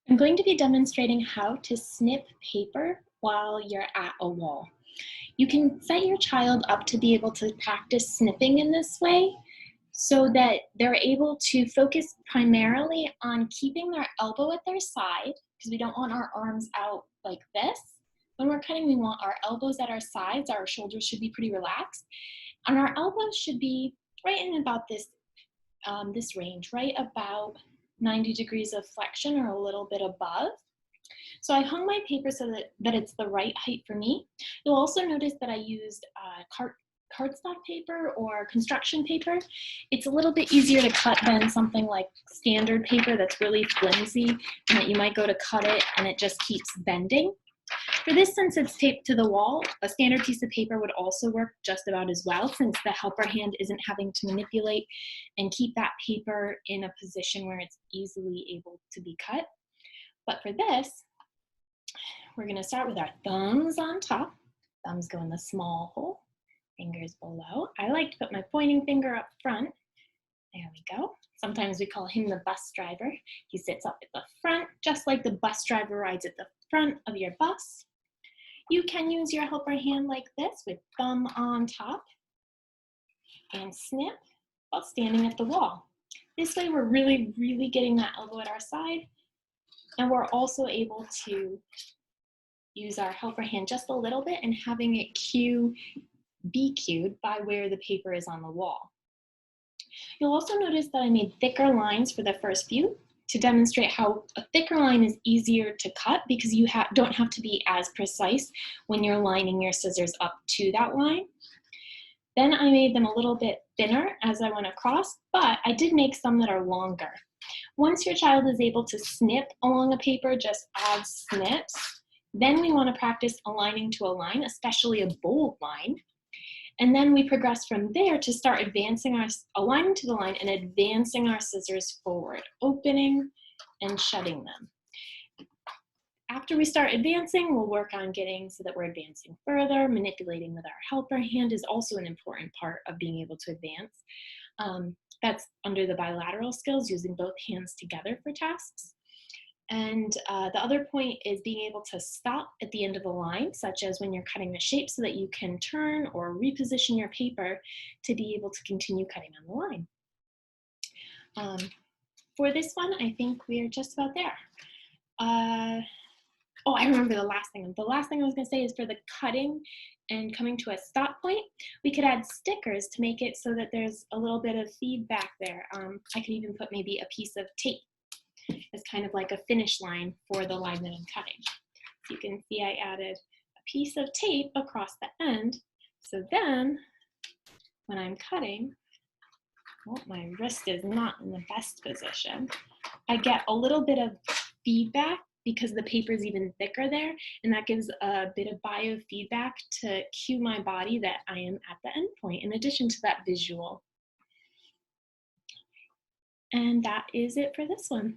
I'm going to be demonstrating how to snip paper while you're at a wall. You can set your child up to be able to practice snipping in this way so that they're able to focus primarily on keeping their elbow at their side, because we don't want our arms out like this. When we're cutting, we want our elbows at our sides. Our shoulders should be pretty relaxed, and our elbows should be right in about this range, right about 90 degrees of flexion or a little bit above. So I hung my paper so that it's the right height for me. You'll also notice that I used cardstock paper or construction paper. It's a little bit easier to cut than something like standard paper that's really flimsy and that you might go to cut it and it just keeps bending. For this, since it's taped to the wall, a standard piece of paper would also work just about as well, since the helper hand isn't having to manipulate and keep that paper in a position where it's easily able to be cut. But for this, we're going to start with our thumbs on top. Thumbs go in the small hole, fingers below. I like to put my pointing finger up front. There we go. Sometimes we call him the bus driver. He sits up at the front, just like the bus driver rides at the front of your bus. You can use your helper hand like this with thumb on top and snip while standing at the wall. This way we're really getting that elbow at our side, and we're also able to use our helper hand just a little bit and having it be cued by where the paper is on the wall. You'll also notice that I made thicker lines for the first few to demonstrate how a thicker line is easier to cut because you don't have to be as precise when you're lining your scissors up to that line. Then I made them a little bit thinner as I went across, but I did make some that are longer. Once your child is able to snip along a paper, just add snips. Then we want to practice aligning to a line, especially a bold line. And then we progress from there to start aligning to the line and advancing our scissors forward, opening and shutting them. After we start advancing, we'll work on getting so that we're advancing further. Manipulating with our helper hand is also an important part of being able to advance. That's under the bilateral skills, using both hands together for tasks. And the other point is being able to stop at the end of a line, such as when you're cutting a shape, so that you can turn or reposition your paper to be able to continue cutting on the line. For this one, I think we're just about there. Oh, I remember the last thing. The last thing I was going to say is for the cutting and coming to a stop point, we could add stickers to make it so that there's a little bit of feedback there. I could even put maybe a piece of tape as kind of like a finish line for the line that I'm cutting. So you can see I added a piece of tape across the end. So then when I'm cutting, oh, my wrist is not in the best position. I get a little bit of feedback because the paper is even thicker there, and that gives a bit of biofeedback to cue my body that I am at the end point, in addition to that visual. And that is it for this one.